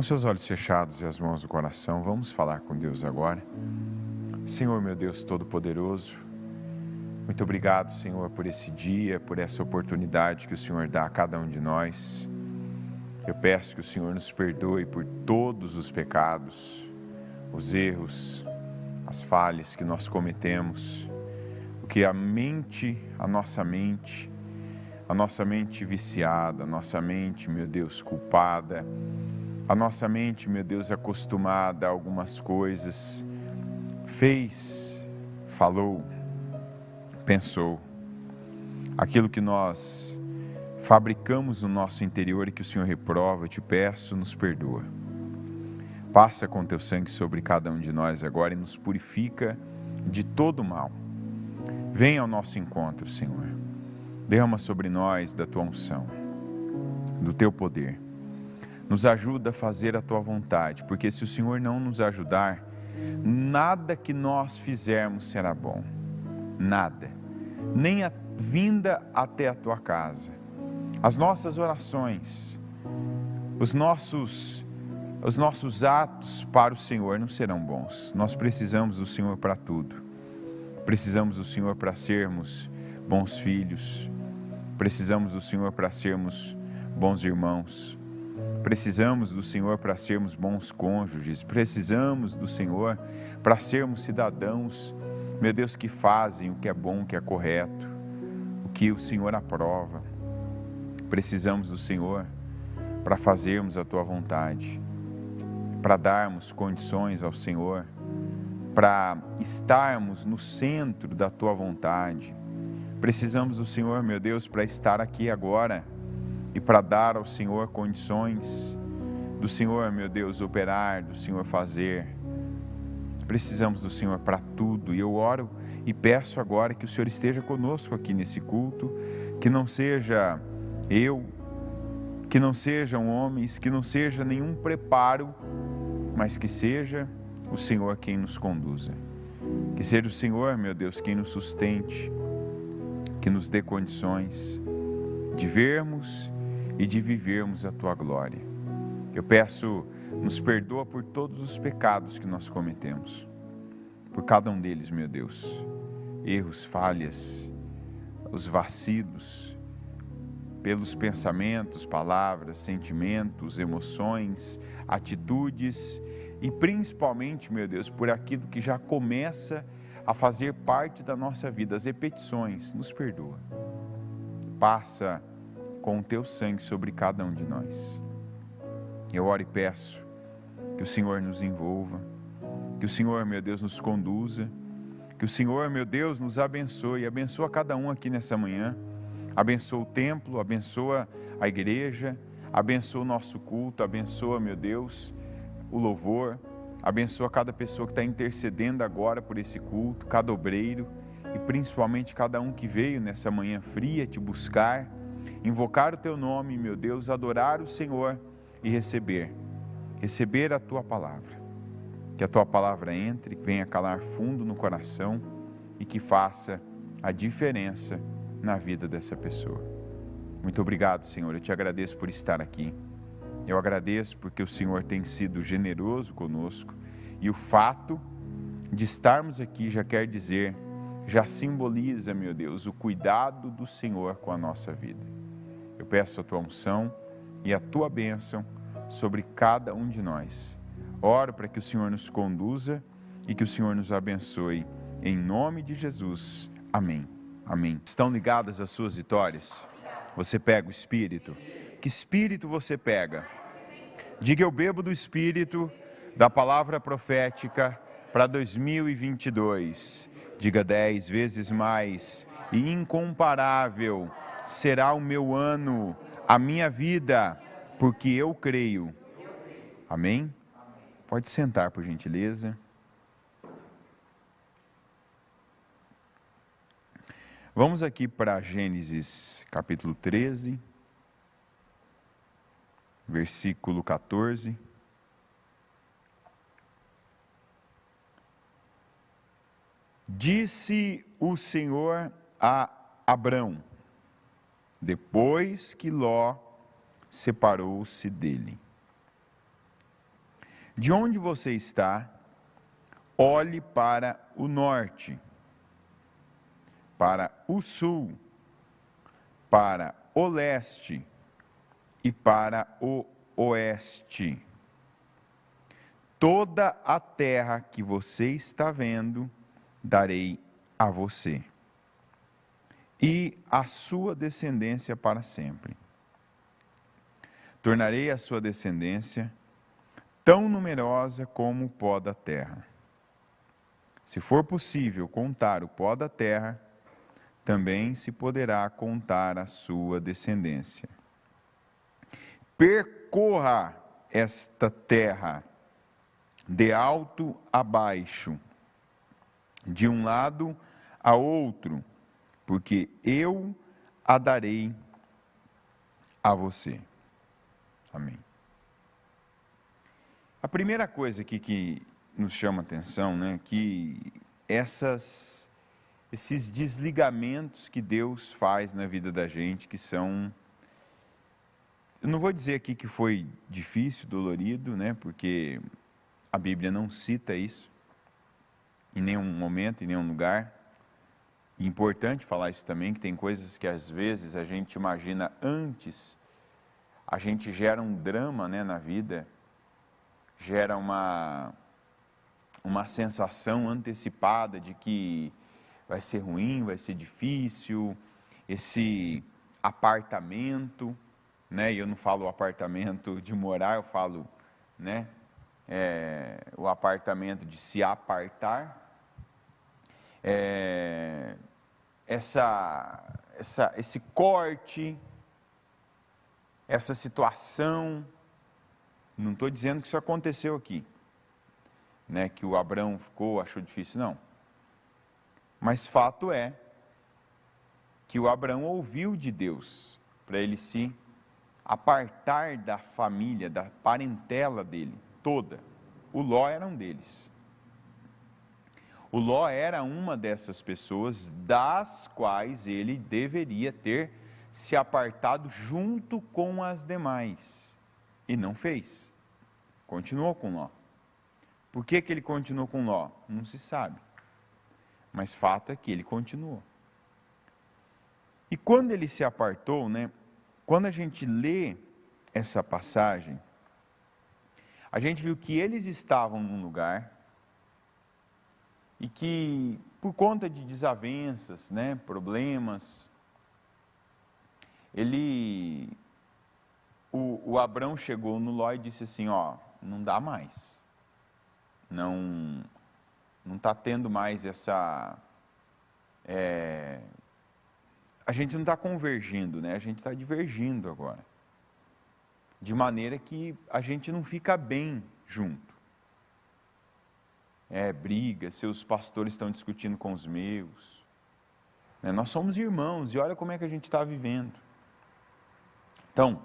seus olhos fechados e as mãos no coração, vamos falar com Deus agora. Senhor, meu Deus Todo-Poderoso, muito obrigado, Senhor, por esse dia, por essa oportunidade que o Senhor dá a cada um de nós. Eu peço que o Senhor nos perdoe por todos os pecados, os erros, as falhas que nós cometemos, o que a nossa mente viciada, a nossa mente, meu Deus, culpada, a nossa mente, meu Deus, acostumada a algumas coisas, fez, falou, pensou, aquilo que nós fabricamos no nosso interior e que o Senhor reprova, eu te peço, nos perdoa. Passa com teu sangue sobre cada um de nós agora e nos purifica de todo o mal. Venha ao nosso encontro, Senhor. Derrama sobre nós da tua unção, do teu poder. Nos ajuda a fazer a tua vontade, porque se o Senhor não nos ajudar, nada que nós fizermos será bom. Nada. Nem a vinda até a tua casa. As nossas orações, os nossos atos para o Senhor não serão bons. Nós precisamos do Senhor para tudo. Precisamos do Senhor para sermos bons filhos. Precisamos do Senhor para sermos bons irmãos. Precisamos do Senhor para sermos bons cônjuges. Precisamos do Senhor para sermos cidadãos, meu Deus, que fazem o que é bom, o que é correto, o que o Senhor aprova. Precisamos do Senhor para fazermos a tua vontade, para darmos condições ao Senhor, para estarmos no centro da tua vontade. Precisamos do Senhor, meu Deus, para estar aqui agora e para dar ao Senhor condições, do Senhor, meu Deus, operar, do Senhor fazer. Precisamos do Senhor para tudo, e eu oro e peço agora que o Senhor esteja conosco aqui nesse culto, que não seja eu, que não sejam homens, que não seja nenhum preparo, mas que seja o Senhor quem nos conduza. Que seja o Senhor, meu Deus, quem nos sustente, que nos dê condições de vermos e de vivermos a tua glória. Eu peço, nos perdoa por todos os pecados que nós cometemos, por cada um deles, meu Deus, erros, falhas, os vacilos, pelos pensamentos, palavras, sentimentos, emoções, atitudes e principalmente, meu Deus, por aquilo que já começa a fazer parte da nossa vida, as repetições. Nos perdoa. Passa com o teu sangue sobre cada um de nós. Eu oro e peço que o Senhor nos envolva, que o Senhor, meu Deus, nos conduza, que o Senhor, meu Deus, nos abençoe, abençoa cada um aqui nessa manhã, abençoa o templo, abençoa a igreja, abençoa o nosso culto, abençoa, meu Deus, o louvor, abençoa cada pessoa que está intercedendo agora por esse culto, cada obreiro e principalmente cada um que veio nessa manhã fria te buscar, invocar o teu nome, meu Deus, adorar o Senhor e receber a tua palavra. Que a tua palavra entre, venha calar fundo no coração e que faça a diferença na vida dessa pessoa. Muito obrigado, Senhor, eu te agradeço por estar aqui. Eu agradeço porque o Senhor tem sido generoso conosco e o fato de estarmos aqui já quer dizer, já simboliza, meu Deus, o cuidado do Senhor com a nossa vida. Eu peço a tua unção e a tua bênção sobre cada um de nós. Oro para que o Senhor nos conduza e que o Senhor nos abençoe. Em nome de Jesus. Amém. Amém. Estão ligadas as suas vitórias? Você pega o Espírito? Que Espírito você pega? Diga: eu bebo do Espírito da palavra profética para 2022. Diga: 10 vezes mais e incomparável será o meu ano, a minha vida, porque eu creio. Amém? Pode sentar, por gentileza. Vamos aqui para Gênesis capítulo 13, versículo 14. Disse o Senhor a Abrão, depois que Ló separou-se dele: De onde você está, olhe para o norte, para o sul, para o leste e para o oeste. Toda a terra que você está vendo, darei a você e a sua descendência para sempre. Tornarei a sua descendência tão numerosa como o pó da terra. Se for possível contar o pó da terra, também se poderá contar a sua descendência. Percorra esta terra de alto a baixo, de um lado a outro, porque eu a darei a você. Amém. A primeira coisa aqui que nos chama a atenção, né, que esses desligamentos que Deus faz na vida da gente, que são, eu não vou dizer aqui que foi difícil, dolorido, né, porque a Bíblia não cita isso em nenhum momento, em nenhum lugar. É importante falar isso também, que tem coisas que às vezes a gente imagina antes, a gente gera um drama, né, na vida, gera uma sensação antecipada de que vai ser ruim, vai ser difícil, esse apartamento, né, e eu não falo apartamento de morar, eu falo, né, o apartamento de se apartar, esse corte, essa situação. Não estou dizendo que isso aconteceu aqui, né, que o Abrão achou difícil, não. Mas fato é que o Abrão ouviu de Deus para ele se apartar da família, da parentela dele toda. O Ló era um deles. O Ló era uma dessas pessoas das quais ele deveria ter se apartado junto com as demais. E não fez. Continuou com Ló. Por que ele continuou com Ló? Não se sabe. Mas fato é que ele continuou. E quando ele se apartou, né, quando a gente lê essa passagem, a gente viu que eles estavam num lugar e que, por conta de desavenças, né, problemas, o Abrão chegou no Ló e disse assim, ó, não dá mais, não está tendo mais essa, a gente não está convergindo, né, a gente está divergindo agora, de maneira que a gente não fica bem junto. Briga, seus pastores estão discutindo com os meus, né, nós somos irmãos e olha como é que a gente está vivendo. Então,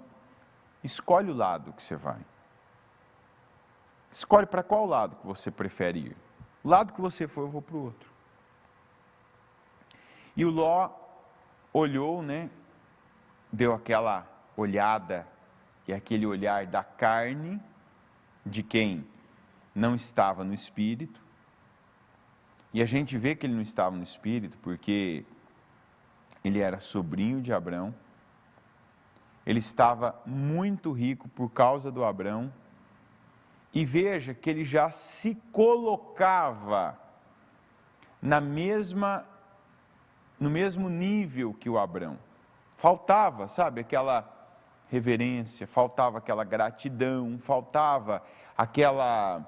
escolhe o lado que você vai. Escolhe para qual lado que você prefere ir. O lado que você for, eu vou para o outro. E o Ló olhou, né, deu aquela olhada e aquele olhar da carne de quem não estava no espírito. E a gente vê que ele não estava no espírito porque ele era sobrinho de Abrão. Ele estava muito rico por causa do Abrão. E veja que ele já se colocava no mesmo nível que o Abrão. Faltava, sabe, aquela reverência, faltava aquela gratidão, faltava aquela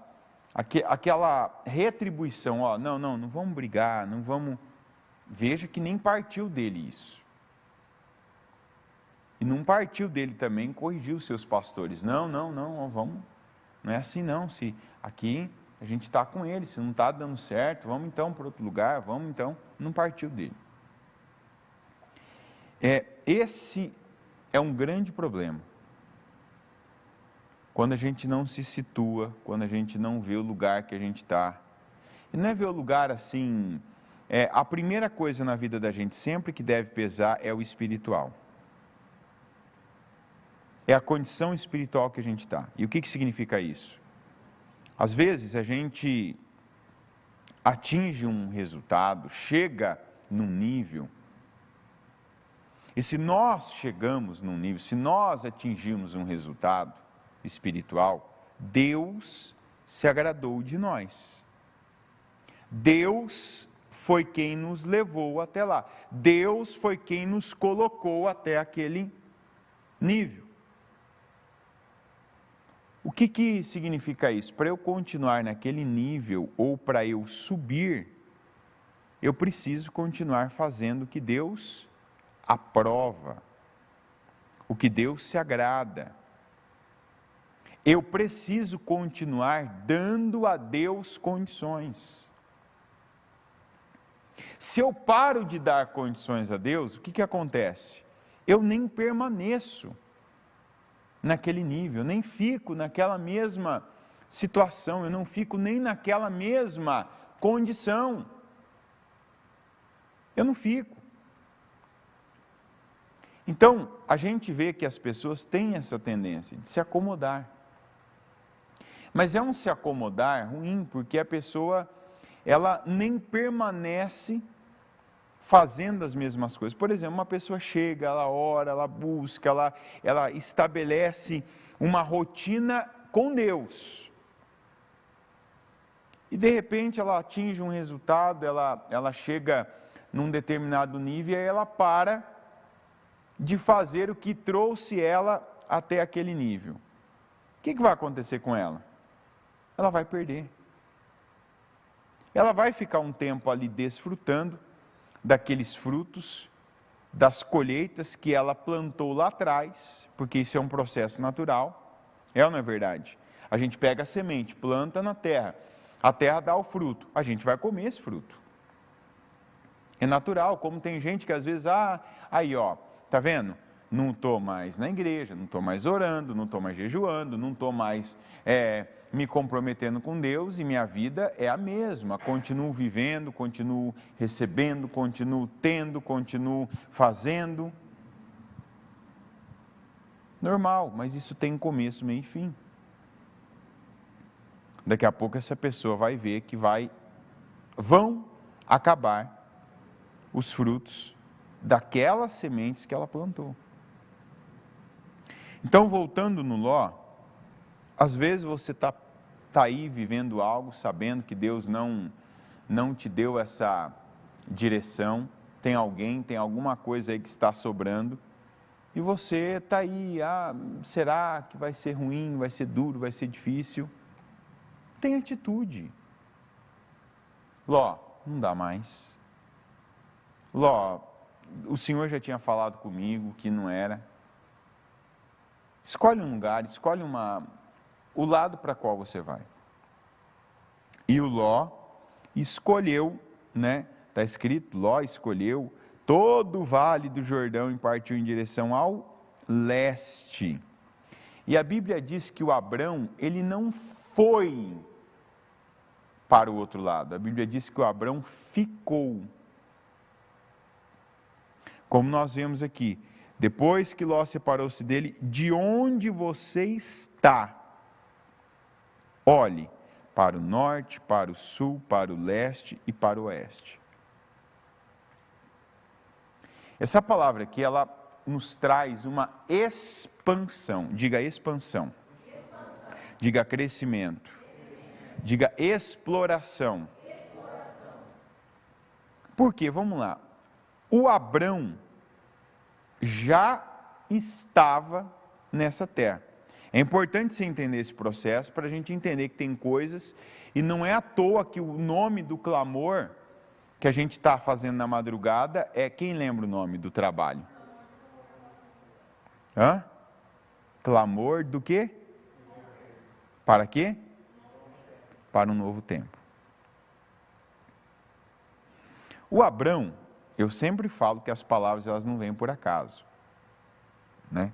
retribuição. Ó, não vamos brigar, não vamos... Veja que nem partiu dele isso. E não partiu dele também corrigir os seus pastores. Não, vamos, não é assim não. Se aqui a gente está com ele, se não está dando certo, vamos então para outro lugar, vamos então. Não partiu dele. Esse é um grande problema. Quando a gente não se situa, quando a gente não vê o lugar que a gente está. E não é ver o lugar assim... a primeira coisa na vida da gente sempre que deve pesar é o espiritual. É a condição espiritual que a gente está. E o que significa isso? Às vezes a gente atinge um resultado, chega num nível, e se nós chegamos num nível, se nós atingirmos um resultado espiritual, Deus se agradou de nós. Deus foi quem nos levou até lá. Deus foi quem nos colocou até aquele nível. O que significa isso? Para eu continuar naquele nível, ou para eu subir, eu preciso continuar fazendo o que Deus aprova, o que Deus se agrada. Eu preciso continuar dando a Deus condições. Se eu paro de dar condições a Deus, o que acontece? Eu nem permaneço naquele nível, nem fico naquela mesma situação, eu não fico nem naquela mesma condição. Eu não fico. Então, a gente vê que as pessoas têm essa tendência de se acomodar. Mas é um se acomodar ruim, porque a pessoa, ela nem permanece fazendo as mesmas coisas. Por exemplo, uma pessoa chega, ela ora, ela busca, ela estabelece uma rotina com Deus. E de repente ela atinge um resultado, ela chega num determinado nível e aí ela para de fazer o que trouxe ela até aquele nível. O que vai acontecer com ela? Ela vai perder. Ela vai ficar um tempo ali desfrutando daqueles frutos, das colheitas que ela plantou lá atrás, porque isso é um processo natural, é ou não é verdade? A gente pega a semente, planta na terra, a terra dá o fruto, a gente vai comer esse fruto. É natural, como tem gente que às vezes, aí ó, tá vendo? Não estou mais na igreja, não estou mais orando, não estou mais jejuando, não estou mais me comprometendo com Deus e minha vida é a mesma. Continuo vivendo, continuo recebendo, continuo tendo, continuo fazendo. Normal, mas isso tem começo, meio e fim. Daqui a pouco essa pessoa vai ver que vão acabar os frutos daquelas sementes que ela plantou. Então, voltando no Ló, às vezes você está aí vivendo algo, sabendo que Deus não te deu essa direção, tem alguma coisa aí que está sobrando, e você está aí, será que vai ser ruim, vai ser duro, vai ser difícil? Tem atitude. Ló, não dá mais. Ló, o Senhor já tinha falado comigo que não era. Escolhe um lugar, escolhe o lado para qual você vai. E o Ló escolheu, né? Está escrito, Ló escolheu todo o vale do Jordão e partiu em direção ao leste. E a Bíblia diz que o Abrão, ele não foi para o outro lado. A Bíblia diz que o Abrão ficou. Como nós vemos aqui, depois que Ló separou-se dele, de onde você está? Olhe para o norte, para o sul, para o leste e para o oeste. Essa palavra aqui, ela nos traz uma expansão. Diga expansão. Diga crescimento. Diga exploração. Por quê? Vamos lá. O Abrão já estava nessa terra. É importante você entender esse processo para a gente entender que tem coisas, e não é à toa que o nome do clamor que a gente está fazendo na madrugada é, quem lembra o nome do trabalho? Clamor do quê? Para quê? Para um novo tempo. O Abrão, eu sempre falo que as palavras elas não vêm por acaso, né?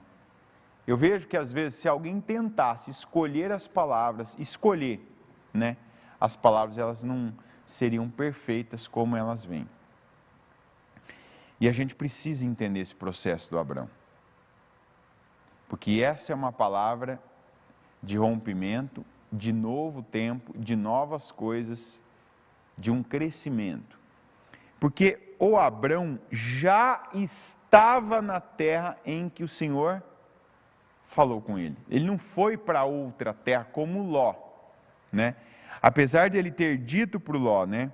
Eu vejo que às vezes se alguém tentasse escolher as palavras, né? As palavras elas não seriam perfeitas como elas vêm. E a gente precisa entender esse processo do Abrão. Porque essa é uma palavra de rompimento de novo tempo, de novas coisas, de um crescimento. Porque o Abrão já estava na terra em que o Senhor falou com ele. Ele não foi para outra terra como Ló, né? Apesar de ele ter dito para o Ló, né?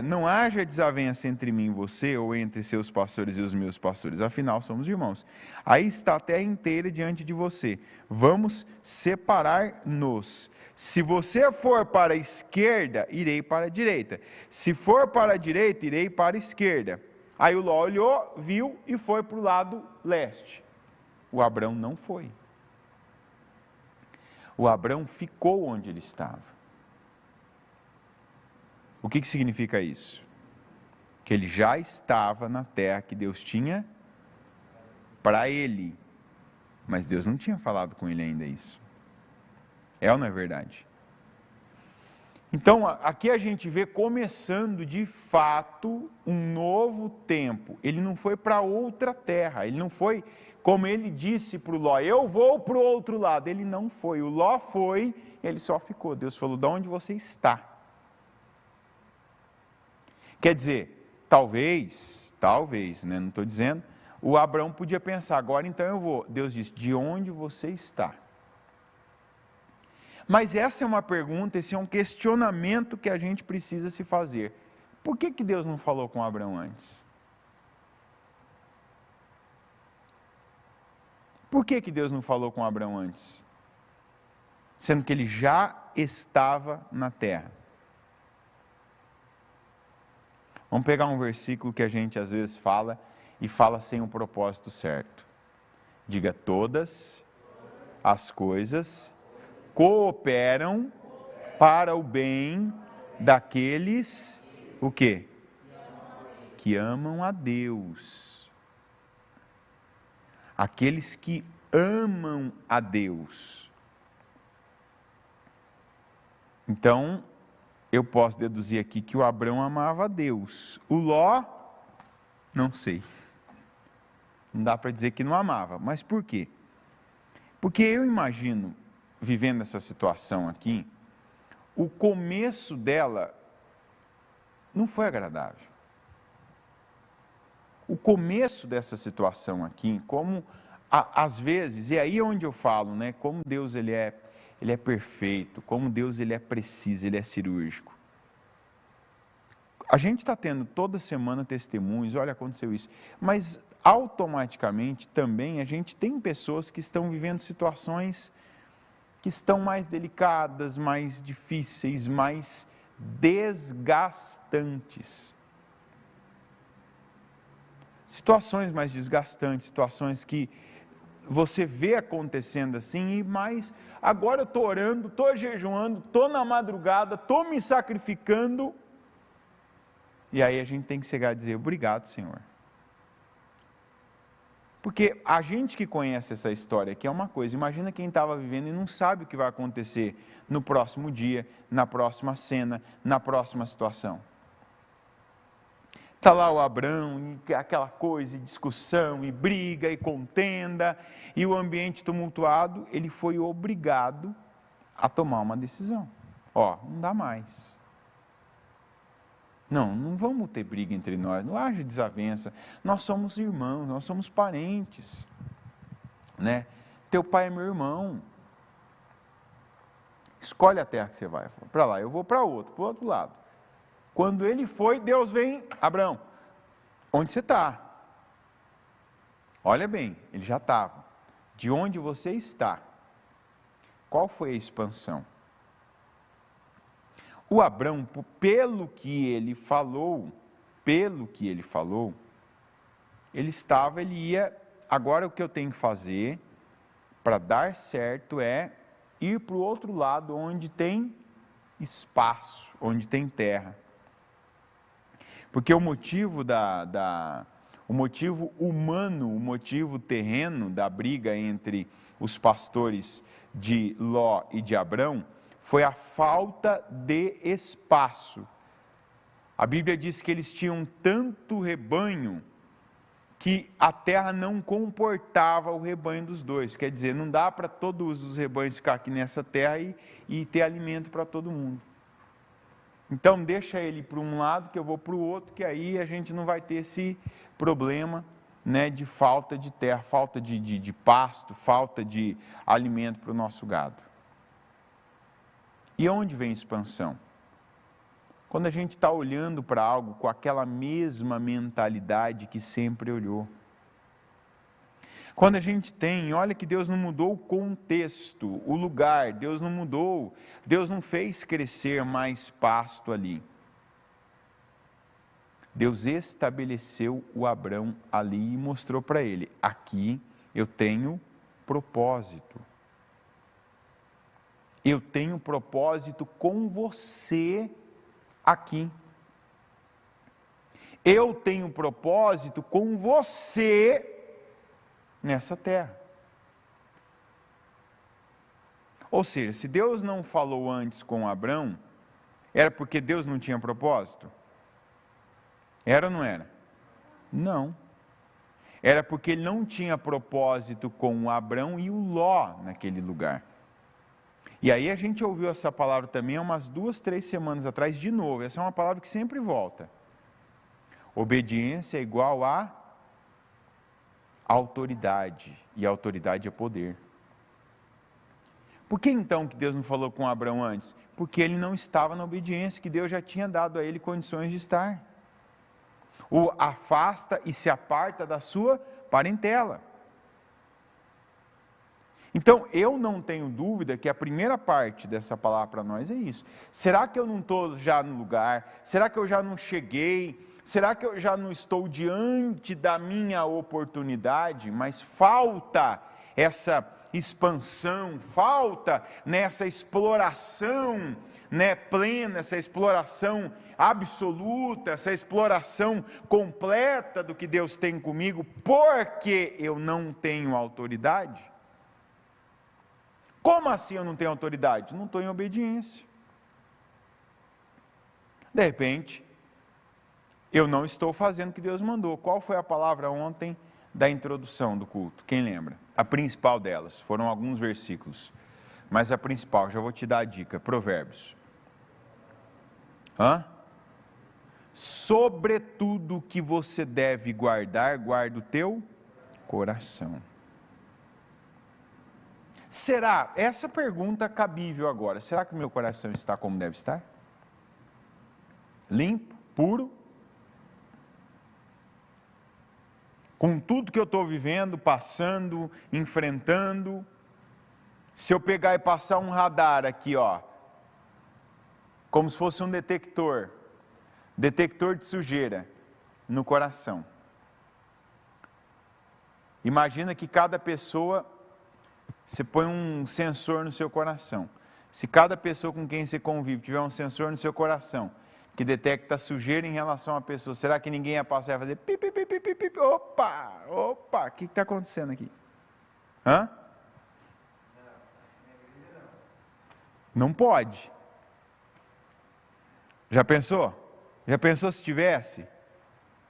Não haja desavença entre mim e você, ou entre seus pastores e os meus pastores, afinal somos irmãos. Aí está a terra inteira diante de você, vamos separar-nos. Se você for para a esquerda, irei para a direita. Se for para a direita, irei para a esquerda. Aí o Ló olhou, viu e foi para o lado leste. O Abrão não foi. O Abrão ficou onde ele estava. O que significa isso? Que ele já estava na terra que Deus tinha para ele. Mas Deus não tinha falado com ele ainda isso. É ou não é verdade? Então, aqui a gente vê começando de fato um novo tempo. Ele não foi para outra terra, ele não foi, como ele disse para o Ló, eu vou para o outro lado. Ele não foi, o Ló foi, ele só ficou. Deus falou, de onde você está? Quer dizer, talvez, né, não estou dizendo, o Abrão podia pensar, agora então eu vou. Deus disse, de onde você está? Mas essa é uma pergunta, esse é um questionamento que a gente precisa se fazer. Por que Deus não falou com Abrão antes? Por que Deus não falou com Abrão antes? Sendo que ele já estava na terra. Vamos pegar um versículo que a gente às vezes fala e fala sem o propósito certo. Diga, todas as coisas cooperam para o bem daqueles, o quê? Que amam a Deus. Aqueles que amam a Deus. Então, eu posso deduzir aqui que o Abrão amava a Deus. O Ló, não sei. Não dá para dizer que não amava. Mas por quê? Porque eu imagino, vivendo essa situação aqui, o começo dela não foi agradável. O começo dessa situação aqui, como às vezes, e aí é onde eu falo, né, como Deus ele é perfeito, como Deus ele é preciso, ele é cirúrgico. A gente está tendo toda semana testemunhos, olha, aconteceu isso, mas automaticamente também a gente tem pessoas que estão vivendo situações que estão mais delicadas, mais difíceis, mais desgastantes. Situações mais desgastantes, situações que você vê acontecendo assim, mas agora eu estou orando, estou jejuando, estou na madrugada, estou me sacrificando, e aí a gente tem que chegar e dizer, obrigado, Senhor. Porque a gente que conhece essa história aqui é uma coisa, imagina quem estava vivendo e não sabe o que vai acontecer no próximo dia, na próxima cena, na próxima situação. Está lá o Abrão, e aquela coisa, e discussão, e briga, e contenda, e o ambiente tumultuado, ele foi obrigado a tomar uma decisão. Não dá mais. Não vamos ter briga entre nós, não haja desavença, nós somos irmãos, nós somos parentes, né? Teu pai é meu irmão, escolhe a terra que você vai, para lá, eu vou para o outro lado. Quando ele foi, Deus vem, Abrão, onde você está? Olha bem, ele já estava, de onde você está? Qual foi a expansão? O Abrão, pelo que ele falou, ele ia, agora o que eu tenho que fazer para dar certo é ir para o outro lado onde tem espaço, onde tem terra. Porque o motivo o motivo humano, o motivo terreno da briga entre os pastores de Ló e de Abrão, foi a falta de espaço. A Bíblia diz que eles tinham tanto rebanho que a terra não comportava o rebanho dos dois. Quer dizer, não dá para todos os rebanhos ficar aqui nessa terra e ter alimento para todo mundo. Então deixa ele para um lado que eu vou para o outro, que aí a gente não vai ter esse problema, né, de falta de terra, falta de pasto, falta de alimento para o nosso gado. E onde vem a expansão? Quando a gente está olhando para algo com aquela mesma mentalidade que sempre olhou. Quando a gente tem, olha que Deus não mudou o contexto, o lugar, Deus não mudou, Deus não fez crescer mais pasto ali. Deus estabeleceu o Abrão ali e mostrou para ele, aqui eu tenho propósito. Eu tenho propósito com você aqui. Eu tenho propósito com você nessa terra. Ou seja, se Deus não falou antes com Abrão, era porque Deus não tinha propósito? Era ou não era? Não. Era porque ele não tinha propósito com o Abrão e o Ló naquele lugar. E aí a gente ouviu essa palavra também há umas 2, 3 semanas atrás de novo. Essa é uma palavra que sempre volta. Obediência é igual a autoridade. E autoridade é poder. Por que então que Deus não falou com Abraão antes? Porque ele não estava na obediência, que Deus já tinha dado a ele condições de estar. O afasta e se aparta da sua parentela. Então, eu não tenho dúvida que a primeira parte dessa palavra para nós é isso. Será que eu não estou já no lugar? Será que eu já não cheguei? Será que eu já não estou diante da minha oportunidade? Mas falta essa expansão, falta nessa exploração, né, plena, essa exploração absoluta, essa exploração completa do que Deus tem comigo, porque eu não tenho autoridade? Como assim eu não tenho autoridade? Não estou em obediência. De repente, eu não estou fazendo o que Deus mandou. Qual foi a palavra ontem da introdução do culto? Quem lembra? A principal delas, foram alguns versículos. Mas a principal, já vou te dar a dica, Provérbios. Sobretudo que você deve guardar, guarda o teu coração. Será, essa pergunta é cabível agora, será que o meu coração está como deve estar? Limpo, puro? Com tudo que eu estou vivendo, passando, enfrentando, se eu pegar e passar um radar aqui, ó, como se fosse um detector de sujeira no coração. Imagina que cada pessoa, você põe um sensor no seu coração. Se cada pessoa com quem você convive tiver um sensor no seu coração, que detecta sujeira em relação à pessoa, será que ninguém ia passar e fazer pip, pip, pip, pip, pip, opa, o que está acontecendo aqui? Não pode. Já pensou? Já pensou se tivesse?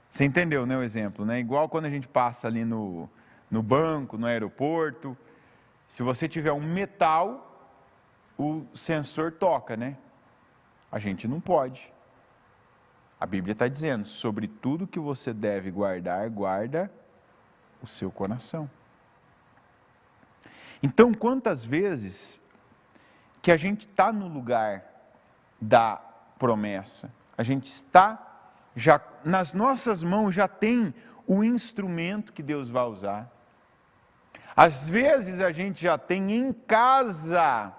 Você entendeu, né, o exemplo, né? Igual quando a gente passa ali no banco, no aeroporto, se você tiver um metal, o sensor toca, né? A gente não pode. A Bíblia está dizendo, sobre tudo que você deve guardar, guarda o seu coração. Então, quantas vezes que a gente está no lugar da promessa, a gente está, já nas nossas mãos já tem o instrumento que Deus vai usar. Às vezes a gente já tem em casa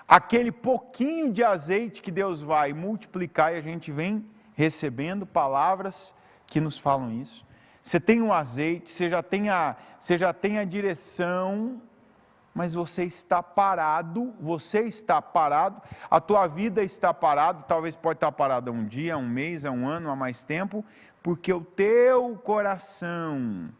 aquele pouquinho de azeite que Deus vai multiplicar e a gente vem recebendo palavras que nos falam isso. Você tem o azeite, você já tem a direção, mas você está parado, a tua vida está parada, talvez pode estar parada um dia, um mês, um ano, há mais tempo, porque o teu coração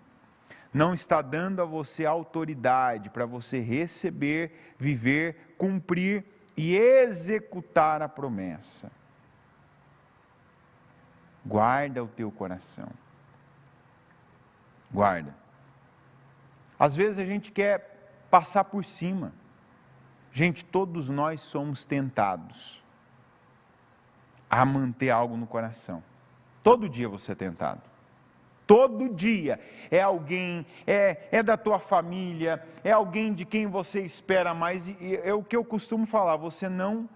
não está dando a você autoridade para você receber, viver, cumprir e executar a promessa. Guarda o teu coração. Guarda. Às vezes a gente quer passar por cima. Gente, todos nós somos tentados a manter algo no coração. Todo dia você é tentado. Todo dia é alguém, é da tua família, é alguém de quem você espera mais. E é o que eu costumo falar, você não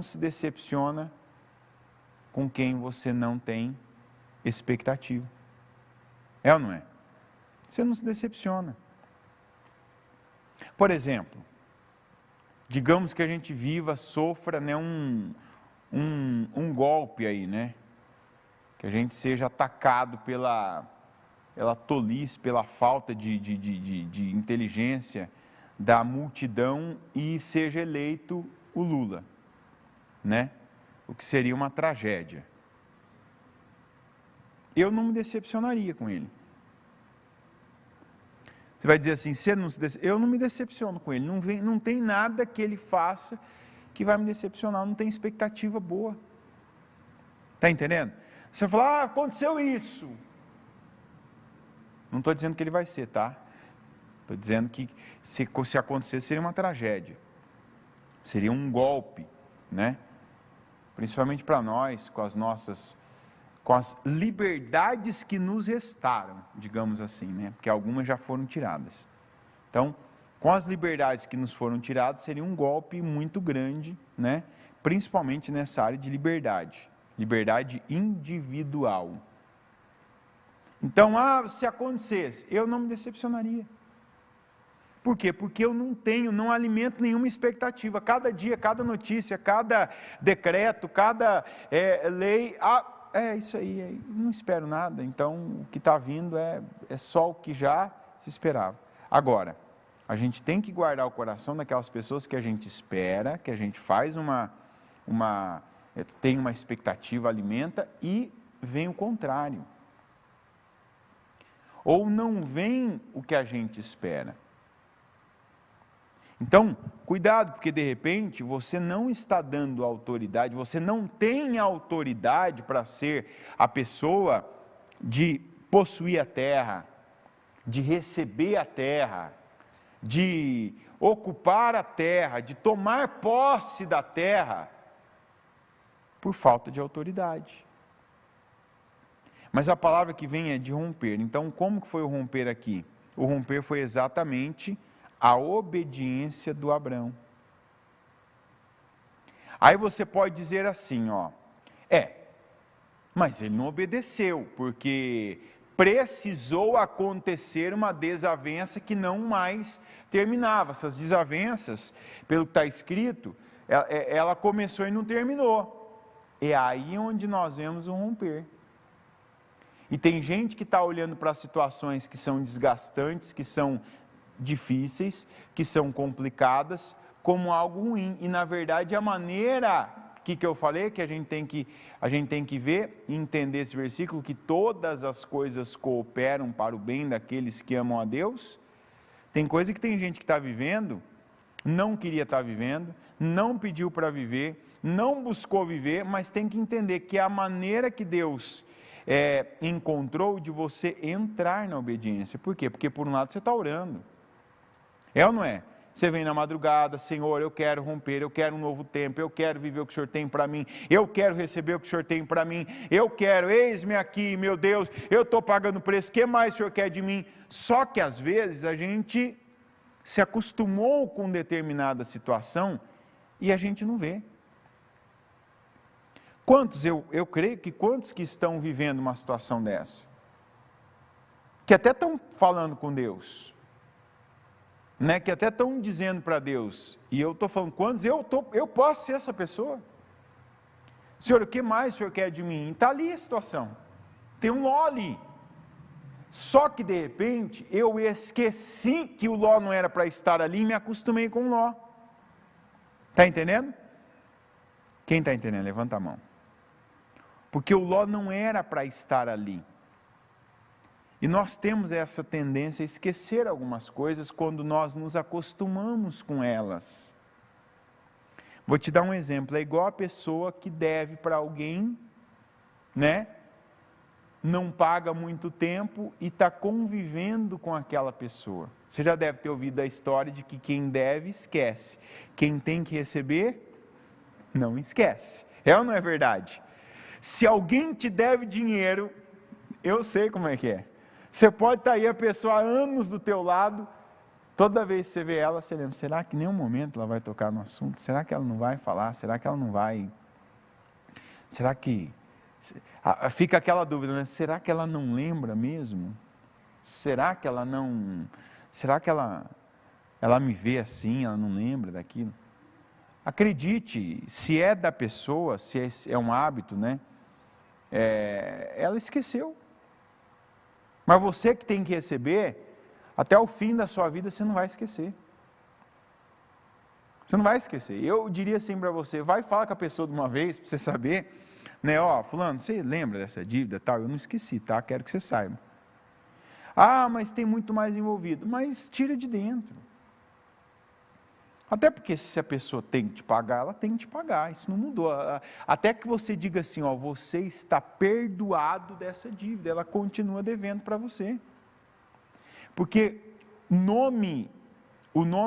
se decepciona com quem você não tem expectativa. É ou não é? Você não se decepciona. Por exemplo, digamos que a gente sofra, né, um golpe aí, né? Que a gente seja atacado pela tolice, pela falta de inteligência da multidão e seja eleito o Lula, né? O que seria uma tragédia. Eu não me decepcionaria com ele. Você vai dizer assim, eu não me decepciono com ele, não tem nada que ele faça que vai me decepcionar, não tem expectativa boa. Está entendendo? Você vai falar, aconteceu isso. Não estou dizendo que ele vai ser, tá? Estou dizendo que se acontecer seria uma tragédia. Seria um golpe, né? Principalmente para nós, com as liberdades que nos restaram, digamos assim, né? Porque algumas já foram tiradas. Então, com as liberdades que nos foram tiradas, seria um golpe muito grande, né? Principalmente nessa área de liberdade individual. Então, se acontecesse, eu não me decepcionaria. Por quê? Porque eu não alimento nenhuma expectativa. Cada dia, cada notícia, cada decreto, cada lei, isso aí, não espero nada. Então, o que está vindo é só o que já se esperava. Agora, a gente tem que guardar o coração daquelas pessoas que a gente espera, que a gente faz tem uma expectativa, alimenta, e vem o contrário. Ou não vem o que a gente espera. Então, cuidado, porque de repente você não está dando autoridade, você não tem autoridade para ser a pessoa de possuir a terra, de receber a terra, de ocupar a terra, de tomar posse da terra, por falta de autoridade. Mas a palavra que vem é de romper. Então, como que foi o romper aqui? O romper foi exatamente a obediência do Abrão. Aí você pode dizer assim, mas ele não obedeceu, porque precisou acontecer uma desavença que não mais terminava. Essas desavenças, pelo que está escrito, ela começou e não terminou. É aí onde nós vemos o romper. E tem gente que está olhando para situações que são desgastantes, que são difíceis, que são complicadas, como algo ruim. E na verdade a maneira que eu falei, que a gente tem que ver e entender esse versículo, que todas as coisas cooperam para o bem daqueles que amam a Deus. Tem coisa que tem gente que está vivendo, não queria estar vivendo, não pediu para viver, não buscou viver, mas tem que entender que a maneira que Deus encontrou de você entrar na obediência. Por quê? Porque por um lado você está orando. É ou não é? Você vem na madrugada, Senhor, eu quero romper, eu quero um novo tempo, eu quero viver o que o Senhor tem para mim, eu quero receber o que o Senhor tem para mim, eu quero, eis-me aqui, meu Deus, eu estou pagando o preço, o que mais o Senhor quer de mim? Só que às vezes a gente se acostumou com determinada situação e a gente não vê. Quantos, eu creio que quantos que estão vivendo uma situação dessa? Que até estão falando com Deus, né? Que até estão dizendo para Deus, e eu estou falando, quantos eu posso ser essa pessoa? Senhor, o que mais o Senhor quer de mim? Está ali a situação, tem um Ló ali. Só que de repente, eu esqueci que o Ló não era para estar ali e me acostumei com o Ló. Está entendendo? Quem está entendendo? Levanta a mão. Porque o Ló não era para estar ali. E nós temos essa tendência a esquecer algumas coisas quando nós nos acostumamos com elas. Vou te dar um exemplo, é igual a pessoa que deve para alguém, né? não paga há muito tempo e está convivendo com aquela pessoa. Você já deve ter ouvido a história de que quem deve, esquece. Quem tem que receber, não esquece. É ou não é verdade? Se alguém te deve dinheiro, eu sei como é que é. Você pode estar aí a pessoa há anos do teu lado, toda vez que você vê ela, você lembra, será que em nenhum momento ela vai tocar no assunto? Será que ela não vai falar? Será que ela não vai? Será que... Fica aquela dúvida, né? Será que ela não lembra mesmo? Será que ela não... Será que ela me vê assim, ela não lembra daquilo? Acredite, se é da pessoa, se é um hábito, né? Ela esqueceu. Mas você que tem que receber, até o fim da sua vida você não vai esquecer. Você não vai esquecer. Eu diria assim para você, vai falar com a pessoa de uma vez, para você saber, né? Ó, fulano, você lembra dessa dívida tal? Eu não esqueci, tá? Quero que você saiba. Ah, mas tem muito mais envolvido. Mas tira de dentro. Até porque se a pessoa tem que te pagar, ela tem que te pagar, isso não mudou. Até que você diga assim, ó, você está perdoado dessa dívida, ela continua devendo para você. Porque o nome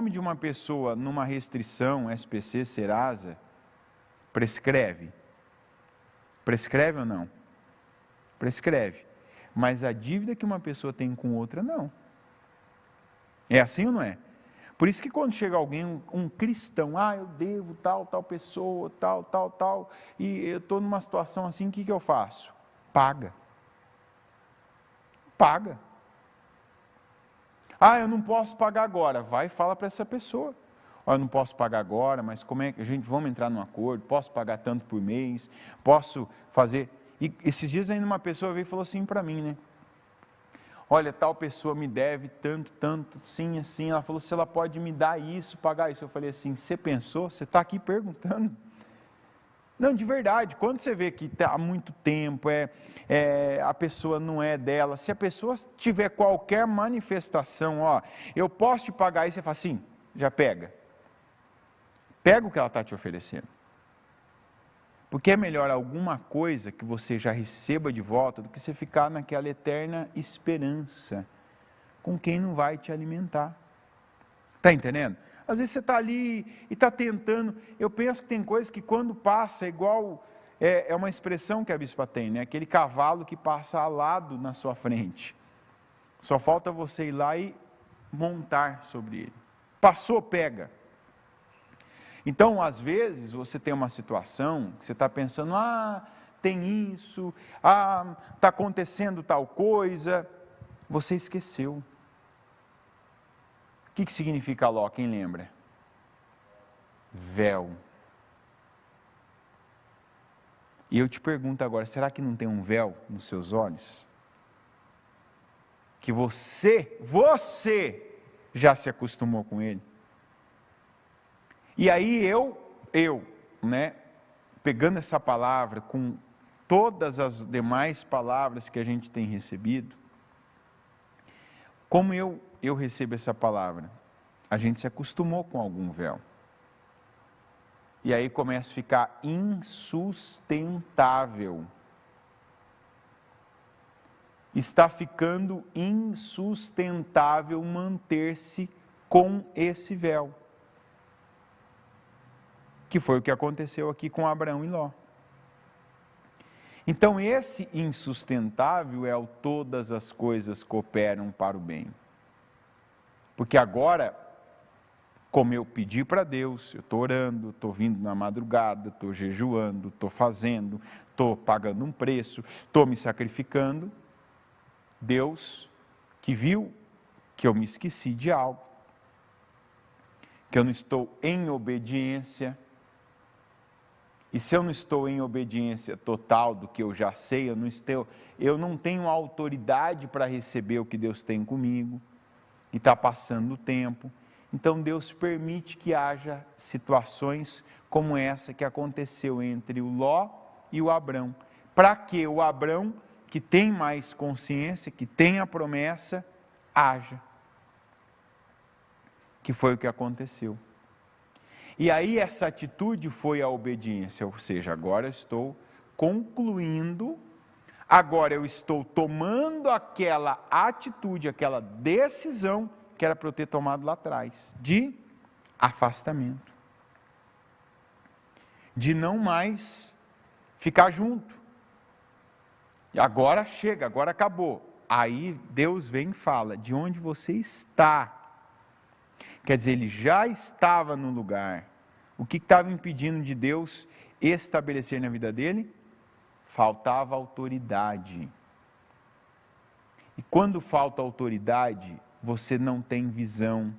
de uma pessoa numa restrição, SPC, Serasa, prescreve. Prescreve ou não? Prescreve. Mas a dívida que uma pessoa tem com outra, não. É assim ou não é? Por isso que quando chega alguém, um cristão, eu devo tal pessoa, tal, e eu estou numa situação assim, o que eu faço? Paga. Paga. Eu não posso pagar agora. Vai e fala para essa pessoa. Eu não posso pagar agora, mas como é que vamos entrar num acordo? Posso pagar tanto por mês? Posso fazer... E esses dias ainda uma pessoa veio e falou assim para mim, né? Olha, tal pessoa me deve tanto, sim, assim. Ela falou, se ela pode me dar isso, pagar isso. Eu falei assim, você pensou? Você está aqui perguntando? Não, de verdade, quando você vê que há muito tempo, a pessoa não é dela, se a pessoa tiver qualquer manifestação, eu posso te pagar isso, você fala assim, já pega. Pega o que ela está te oferecendo. Porque é melhor alguma coisa que você já receba de volta do que você ficar naquela eterna esperança com quem não vai te alimentar. Está entendendo? Às vezes você está ali e está tentando. Eu penso que tem coisas que quando passa é igual, é uma expressão que a bispa tem, né? Aquele cavalo que passa alado na sua frente. Só falta você ir lá e montar sobre ele. Passou, pega. Então, às vezes, você tem uma situação que você está pensando, tem isso, está acontecendo tal coisa, você esqueceu. O que significa Ló? Quem lembra? Véu. E eu te pergunto agora, será que não tem um véu nos seus olhos? Que você já se acostumou com ele? E aí né, pegando essa palavra com todas as demais palavras que a gente tem recebido, como eu recebo essa palavra? A gente se acostumou com algum véu. E aí começa a ficar insustentável. Está ficando insustentável manter-se com esse véu. Que foi o que aconteceu aqui com Abraão e Ló. Então esse insustentável é o todas as coisas cooperam para o bem. Porque agora, como eu pedi para Deus, eu estou orando, estou vindo na madrugada, estou jejuando, estou fazendo, estou pagando um preço, estou me sacrificando, Deus, que viu que eu me esqueci de algo, que eu não estou em obediência, e se eu não estou em obediência total do que eu já sei, eu não tenho autoridade para receber o que Deus tem comigo, e está passando o tempo, então Deus permite que haja situações como essa que aconteceu entre o Ló e o Abrão, para que o Abrão, que tem mais consciência, que tem a promessa, haja. Que foi o que aconteceu. E aí essa atitude foi a obediência, ou seja, agora eu estou concluindo Agora eu estou tomando aquela atitude, aquela decisão que era para eu ter tomado lá atrás, de afastamento, de não mais ficar junto. E agora chega, agora acabou. Aí Deus vem e fala, de onde você está? Quer dizer, ele já estava no lugar. O que estava impedindo de Deus estabelecer na vida dele? Faltava autoridade. E quando falta autoridade, você não tem visão.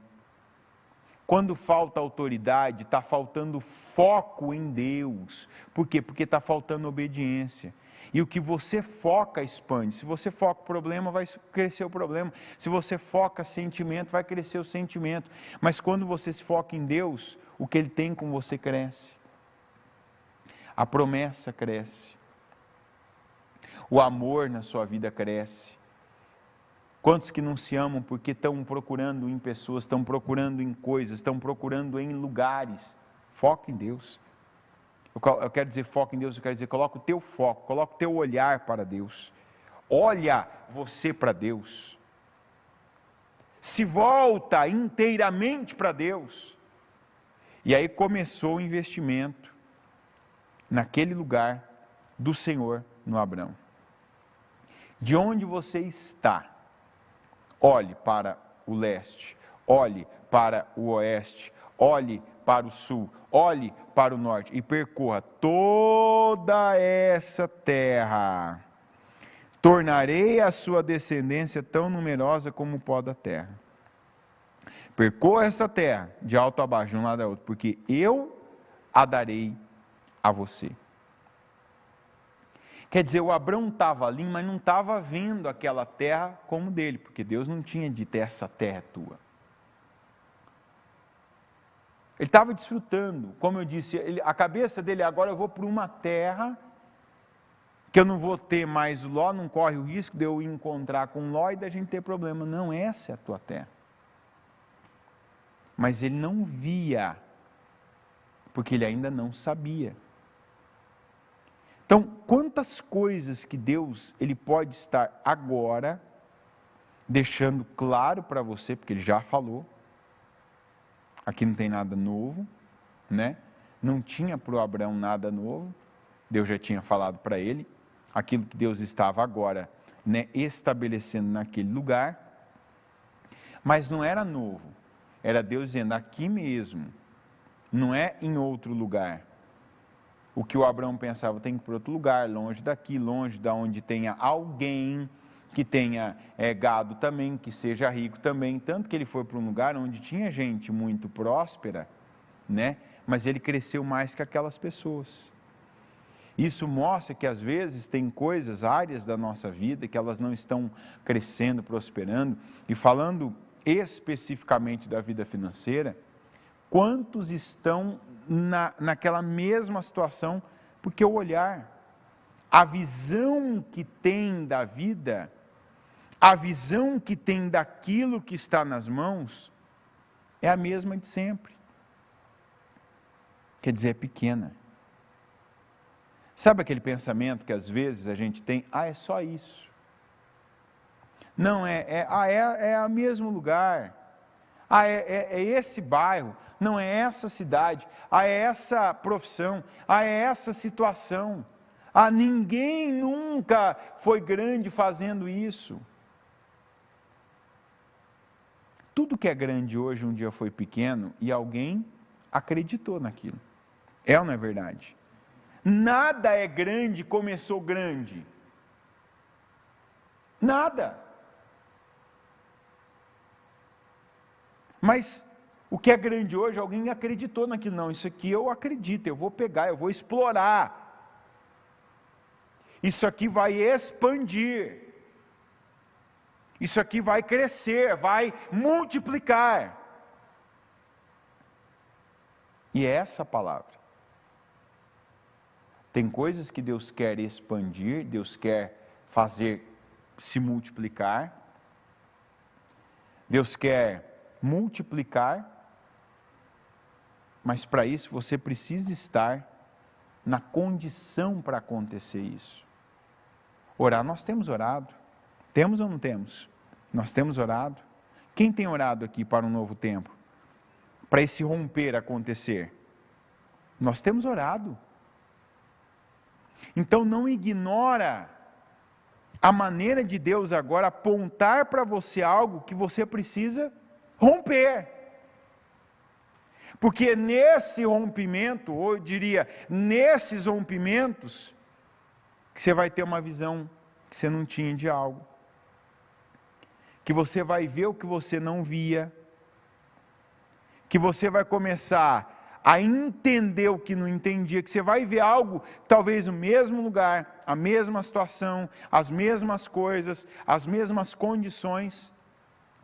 Quando falta autoridade, está faltando foco em Deus. Por quê? Porque está faltando obediência. E o que você foca, expande. Se você foca problema, vai crescer o problema. Se você foca sentimento, vai crescer o sentimento. Mas quando você se foca em Deus, o que Ele tem com você cresce. A promessa cresce. O amor na sua vida cresce. Quantos que não se amam porque estão procurando em pessoas, estão procurando em coisas, estão procurando em lugares? Foca em Deus. Eu quero dizer foco em Deus, eu quero dizer, coloca o teu foco, coloca o teu olhar para Deus. Olha você para Deus. Se volta inteiramente para Deus. E aí começou o investimento naquele lugar do Senhor no Abrão. De onde você está, olhe para o leste, olhe para o oeste, olhe para o sul, olhe para o norte e percorra toda essa terra. Tornarei a sua descendência tão numerosa como o pó da terra. Percorra esta terra, de alto a baixo, de um lado a outro, porque eu a darei a você. Quer dizer, o Abrão estava ali, mas não estava vendo aquela terra como dele, porque Deus não tinha dito, essa terra é tua. Ele estava desfrutando, como eu disse, a cabeça dele agora, eu vou para uma terra que eu não vou ter mais o Ló, não corre o risco de eu encontrar com Ló e da gente ter problema. Não, essa é a tua terra. Mas ele não via, porque ele ainda não sabia. Então, quantas coisas que Deus, Ele pode estar agora, deixando claro para você, porque Ele já falou, aqui não tem nada novo, né? Não tinha para o Abraão nada novo, Deus já tinha falado para ele, aquilo que Deus estava agora, né, estabelecendo naquele lugar, mas não era novo, era Deus dizendo, aqui mesmo, não é em outro lugar. O que o Abraão pensava, tem que ir para outro lugar, longe daqui, longe de onde tenha alguém que tenha gado também, que seja rico também. Tanto que ele foi para um lugar onde tinha gente muito próspera, né? Mas ele cresceu mais que aquelas pessoas. Isso mostra que às vezes tem coisas, áreas da nossa vida, que elas não estão crescendo, prosperando. E falando especificamente da vida financeira, quantos estão naquela mesma situação, porque o olhar, a visão que tem da vida, a visão que tem daquilo que está nas mãos, é a mesma de sempre. Quer dizer, é pequena. Sabe aquele pensamento que às vezes a gente tem, é só isso. Não, é o mesmo lugar. É esse bairro, não é essa cidade, é essa profissão, é essa situação. Ninguém nunca foi grande fazendo isso. Tudo que é grande hoje, um dia foi pequeno e alguém acreditou naquilo. É ou não é verdade? Nada é grande, começou grande. Nada. Mas o que é grande hoje, alguém acreditou naquilo. Não, isso aqui eu acredito, eu vou pegar, eu vou explorar. Isso aqui vai expandir. Isso aqui vai crescer, vai multiplicar. E é essa a palavra. Tem coisas que Deus quer expandir, Deus quer fazer se multiplicar. Deus quer multiplicar, mas para isso você precisa estar na condição para acontecer isso. Orar, nós temos orado. Temos ou não temos? Nós temos orado. Quem tem orado aqui para um novo tempo? Para esse romper acontecer? Nós temos orado. Então não ignora a maneira de Deus agora apontar para você algo que você precisa romper. Porque nesse rompimento, ou eu diria, nesses rompimentos, que você vai ter uma visão que você não tinha de algo. Que você vai ver o que você não via. Que você vai começar a entender o que não entendia, que você vai ver algo, talvez no mesmo lugar, a mesma situação, as mesmas coisas, as mesmas condições,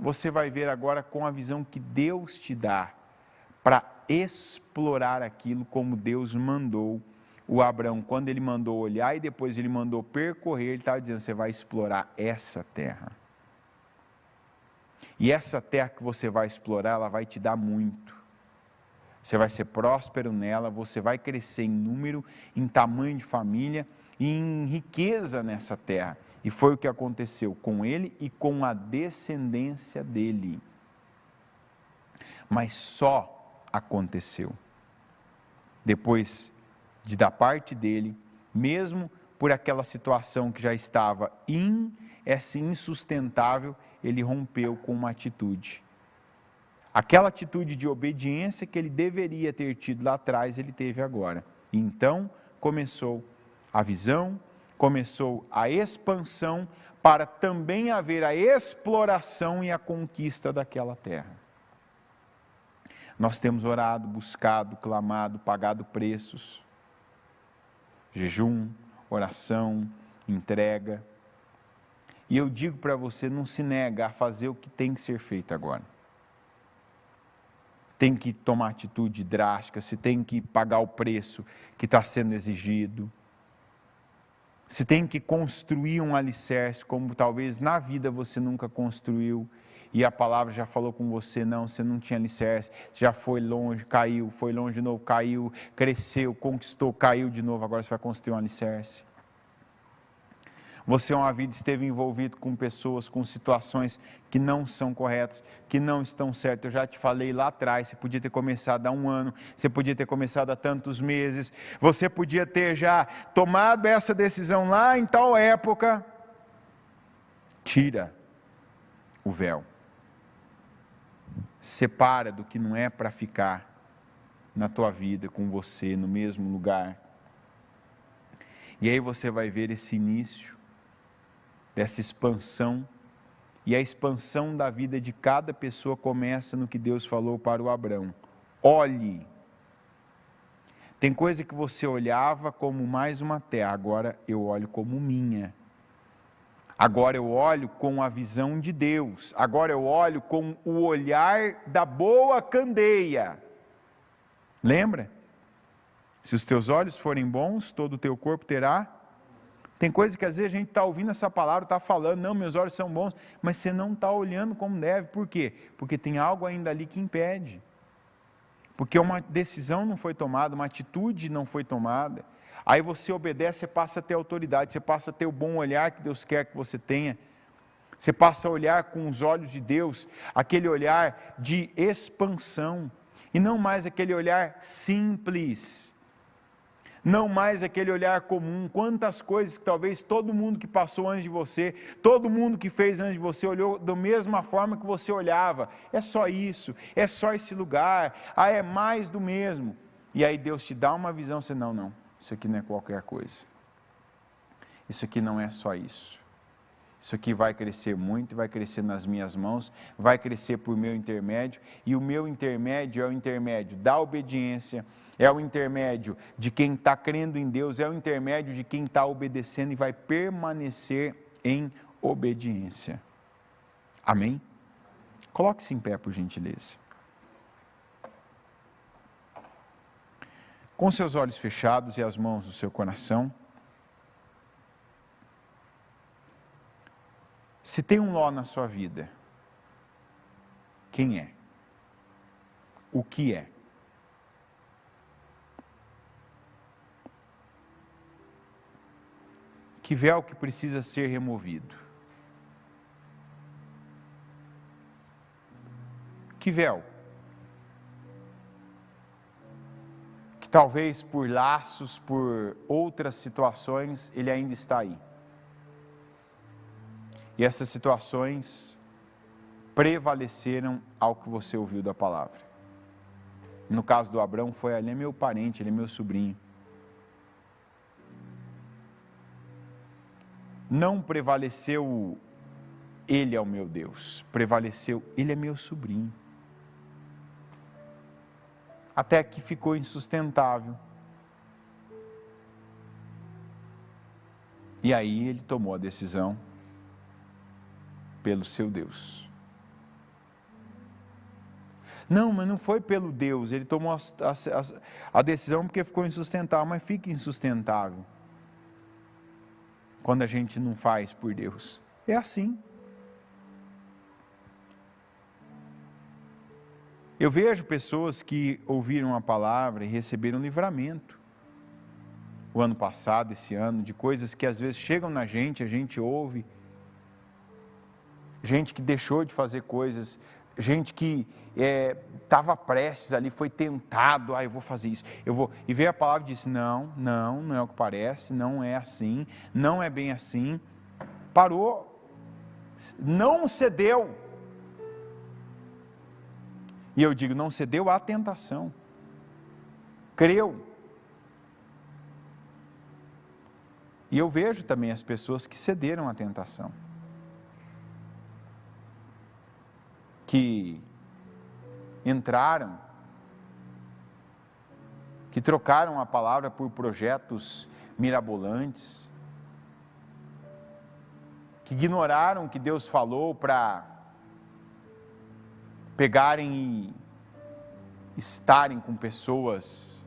você vai ver agora com a visão que Deus te dá, para explorar aquilo como Deus mandou o Abraão, quando ele mandou olhar e depois ele mandou percorrer, ele estava dizendo, você vai explorar essa terra. E essa terra que você vai explorar, ela vai te dar muito. Você vai ser próspero nela, você vai crescer em número, em tamanho de família e em riqueza nessa terra. E foi o que aconteceu com ele e com a descendência dele. Mas só aconteceu depois de da parte dele, mesmo por aquela situação que já estava insustentável, ele rompeu com uma atitude. Aquela atitude de obediência que ele deveria ter tido lá atrás, ele teve agora. E então começou a visão, começou a expansão, para também haver a exploração e a conquista daquela terra. Nós temos orado, buscado, clamado, pagado preços. Jejum, oração, entrega. E eu digo para você, não se nega a fazer o que tem que ser feito agora. Tem que tomar atitude drástica, se tem que pagar o preço que está sendo exigido, se tem que construir um alicerce, como talvez na vida você nunca construiu, e a palavra já falou com você, não, você não tinha alicerce, você já foi longe, caiu, foi longe de novo, caiu, cresceu, conquistou, caiu de novo, agora você vai construir um alicerce. Você uma vida esteve envolvido com pessoas, com situações que não são corretas, que não estão certas. Eu já te falei lá atrás, você podia ter começado há 1 ano, você podia ter começado há tantos meses, você podia ter já tomado essa decisão lá em tal época. Tira o véu. Separa do que não é para ficar na tua vida, com você, no mesmo lugar. E aí você vai ver esse início dessa expansão, e a expansão da vida de cada pessoa começa no que Deus falou para o Abraão. Olhe. Tem coisa que você olhava como mais uma terra, agora eu olho como minha. Agora eu olho com a visão de Deus, agora eu olho com o olhar da boa candeia. Lembra? Se os teus olhos forem bons, todo o teu corpo terá. Tem coisa que às vezes a gente está ouvindo essa palavra, está falando, não, meus olhos são bons, mas você não está olhando como deve. Por quê? Porque tem algo ainda ali que impede. Porque uma decisão não foi tomada, uma atitude não foi tomada. Aí você obedece, você passa a ter autoridade, você passa a ter o bom olhar que Deus quer que você tenha. Você passa a olhar com os olhos de Deus, aquele olhar de expansão. E não mais aquele olhar simples. Não mais aquele olhar comum. Quantas coisas que talvez todo mundo que passou antes de você, todo mundo que fez antes de você, olhou da mesma forma que você olhava. É só isso, é só esse lugar, é mais do mesmo. E aí Deus te dá uma visão, você não, isso aqui não é qualquer coisa. Isso aqui não é só isso. Isso aqui vai crescer muito, vai crescer nas minhas mãos, vai crescer por meu intermédio, e o meu intermédio é o intermédio da obediência, é o intermédio de quem está crendo em Deus, é o intermédio de quem está obedecendo e vai permanecer em obediência. Amém? Coloque-se em pé, por gentileza. Com seus olhos fechados e as mãos no seu coração, se tem um Ló na sua vida, quem é? O que é? Que véu que precisa ser removido? Que véu? Que talvez por laços, por outras situações, ele ainda está aí. E essas situações prevaleceram ao que você ouviu da palavra. No caso do Abrão, foi: ele é meu parente, ele é meu sobrinho. Não prevaleceu: ele é o meu Deus. Prevaleceu: ele é meu sobrinho. Até que ficou insustentável. E aí ele tomou a decisão pelo seu Deus. Não, mas não foi pelo Deus, ele tomou a decisão porque ficou insustentável, mas fica insustentável quando a gente não faz por Deus. É assim. Eu vejo pessoas que ouviram a palavra e receberam livramento. O ano passado, esse ano, de coisas que às vezes chegam na gente, a gente ouve. Gente que deixou de fazer coisas, gente que estava prestes ali, foi tentado: eu vou fazer isso, eu vou. E veio a palavra e disse: não é o que parece, não é assim, não é bem assim. Parou, não cedeu. E eu digo: não cedeu à tentação, creu. E eu vejo também as pessoas que cederam à tentação, que entraram, que trocaram a palavra por projetos mirabolantes, que ignoraram o que Deus falou para pegarem e estarem com pessoas,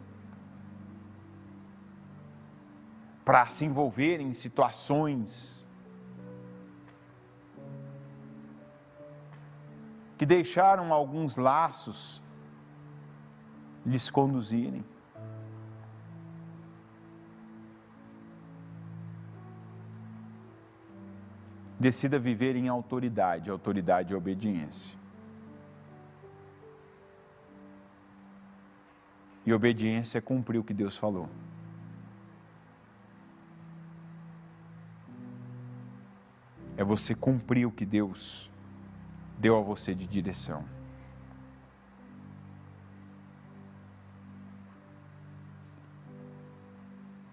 para se envolverem em situações que deixaram alguns laços lhes conduzirem. Decida viver em autoridade. Autoridade é obediência. E obediência é cumprir o que Deus falou. É você cumprir o que Deus deu a você de direção.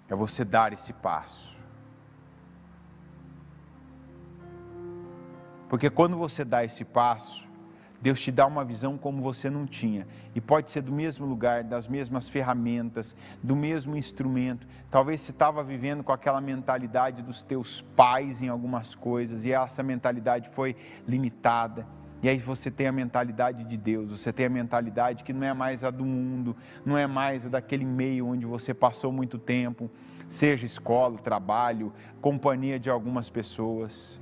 É você dar esse passo. Porque quando você dá esse passo, Deus te dá uma visão como você não tinha. E pode ser do mesmo lugar, das mesmas ferramentas, do mesmo instrumento. Talvez você estava vivendo com aquela mentalidade dos teus pais em algumas coisas, e essa mentalidade foi limitada. E aí você tem a mentalidade de Deus, você tem a mentalidade que não é mais a do mundo, não é mais a daquele meio onde você passou muito tempo, seja escola, trabalho, companhia de algumas pessoas.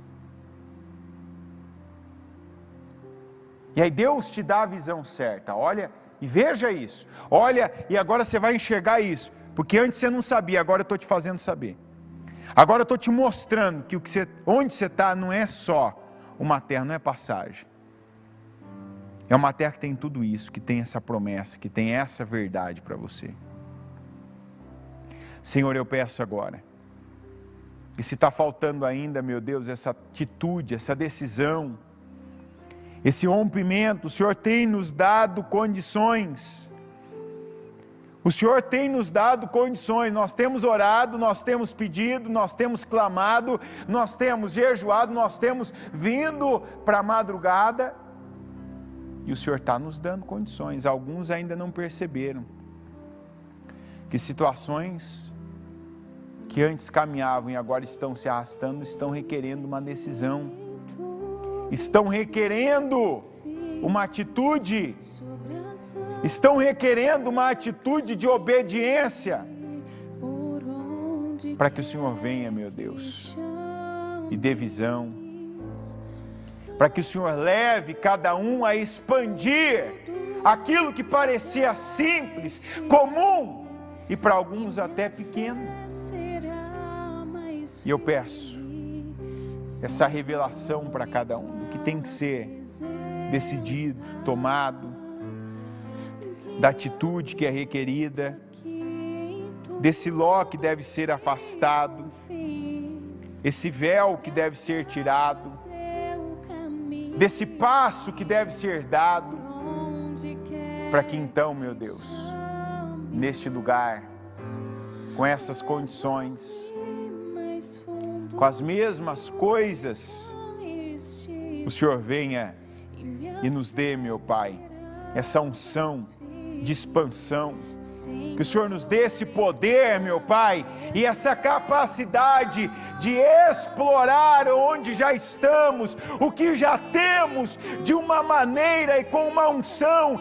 E aí Deus te dá a visão certa: olha e veja isso, olha e agora você vai enxergar isso, porque antes você não sabia, agora eu estou te fazendo saber. Agora eu estou te mostrando que onde você está não é só uma terra, não é passagem. É uma terra que tem tudo isso, que tem essa promessa, que tem essa verdade para você. Senhor, eu peço agora, e se está faltando ainda, meu Deus, essa atitude, essa decisão, esse rompimento, o Senhor tem nos dado condições. O Senhor tem nos dado condições. Nós temos orado, nós temos pedido, nós temos clamado, nós temos jejuado, nós temos vindo para a madrugada. E o Senhor está nos dando condições. Alguns ainda não perceberam que situações que antes caminhavam e agora estão se arrastando, estão requerendo uma decisão. Estão requerendo uma atitude, estão requerendo uma atitude de obediência, para que o Senhor venha, meu Deus, e dê visão, para que o Senhor leve cada um a expandir aquilo que parecia simples, comum, e para alguns até pequeno. E eu peço essa revelação para cada um, do que tem que ser decidido, tomado, da atitude que é requerida, desse ló que deve ser afastado, esse véu que deve ser tirado, desse passo que deve ser dado, para que então, meu Deus, neste lugar, com essas condições, com as mesmas coisas, o Senhor venha e nos dê, meu Pai, essa unção de expansão, que o Senhor nos dê esse poder, meu Pai, e essa capacidade de explorar onde já estamos, o que já temos, de uma maneira e com uma unção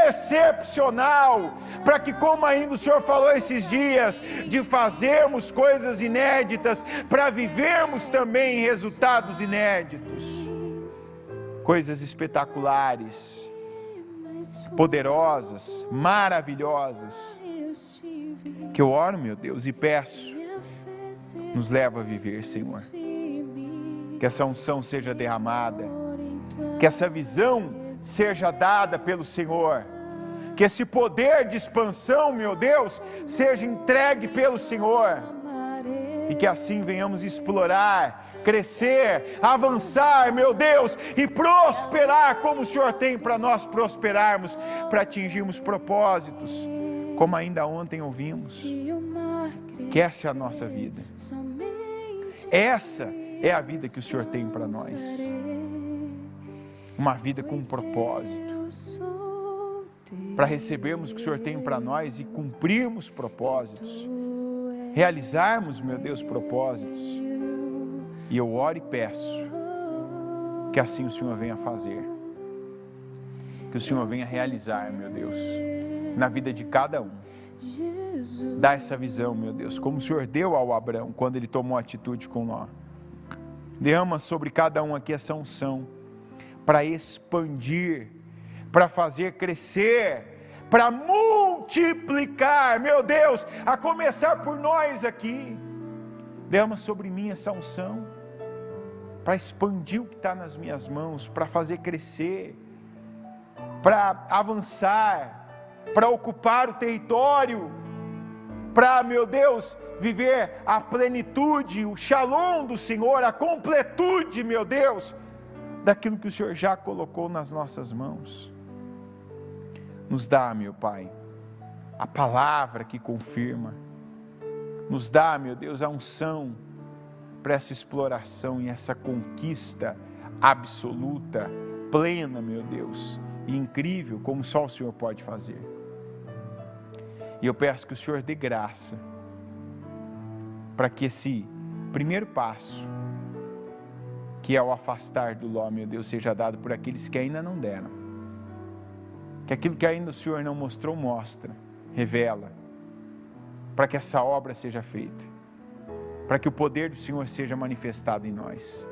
excepcional, para que, como ainda o Senhor falou esses dias, de fazermos coisas inéditas, para vivermos também resultados inéditos, coisas espetaculares, poderosas, maravilhosas, que eu oro, meu Deus, e peço, nos leva a viver, Senhor. Que essa unção seja derramada, que essa visão seja dada pelo Senhor, que esse poder de expansão, meu Deus, seja entregue pelo Senhor, e que assim venhamos explorar, crescer, avançar, meu Deus, e prosperar como o Senhor tem para nós prosperarmos, para atingirmos propósitos, como ainda ontem ouvimos, que essa é a nossa vida, essa é a vida que o Senhor tem para nós, uma vida com um propósito, para recebermos o que o Senhor tem para nós e cumprirmos propósitos, realizarmos, meu Deus, propósitos. E eu oro e peço que assim o Senhor venha fazer, que o Senhor venha realizar, meu Deus, na vida de cada um. Dá essa visão, meu Deus, como o Senhor deu ao Abraão quando ele tomou atitude com Ló. Derrama sobre cada um aqui essa unção para expandir, para fazer crescer, para multiplicar, meu Deus, a começar por nós aqui. Derrama sobre mim essa unção para expandir o que está nas minhas mãos, para fazer crescer, para avançar, para ocupar o território, para, meu Deus, viver a plenitude, o shalom do Senhor, a completude, meu Deus, daquilo que o Senhor já colocou nas nossas mãos. Nos dá, meu Pai, a palavra que confirma, nos dá, meu Deus, a unção para essa exploração e essa conquista absoluta, plena, meu Deus, e incrível, como só o Senhor pode fazer. E eu peço que o Senhor dê graça para que esse primeiro passo, que é o afastar do Ló, meu Deus, seja dado por aqueles que ainda não deram. Que aquilo que ainda o Senhor não mostrou, mostra, revela, para que essa obra seja feita, para que o poder do Senhor seja manifestado em nós.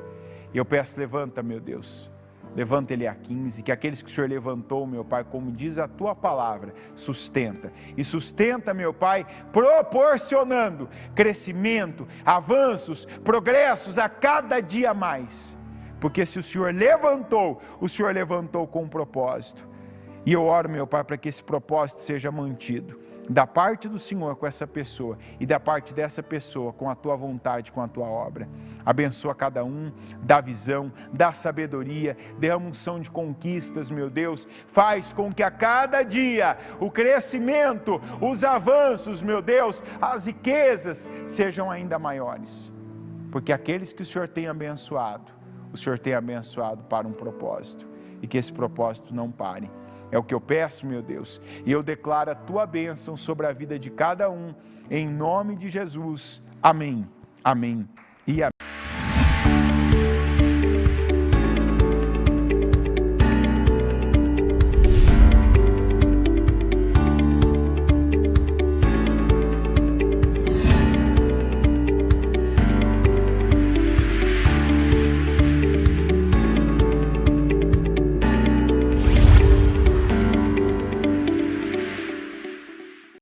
E eu peço, levanta, meu Deus, levanta ele a 15, que aqueles que o Senhor levantou, meu Pai, como diz a tua palavra, sustenta, e sustenta, meu Pai, proporcionando crescimento, avanços, progressos a cada dia mais, porque se o Senhor levantou com um propósito, e eu oro, meu Pai, para que esse propósito seja mantido, da parte do Senhor com essa pessoa, e da parte dessa pessoa com a tua vontade, com a tua obra. Abençoa cada um, dá visão, dá sabedoria, derrama unção de conquistas, meu Deus, faz com que a cada dia o crescimento, os avanços, meu Deus, as riquezas sejam ainda maiores, porque aqueles que o Senhor tem abençoado, o Senhor tem abençoado para um propósito, e que esse propósito não pare. É o que eu peço, meu Deus, e eu declaro a tua bênção sobre a vida de cada um, em nome de Jesus. Amém, amém e amém.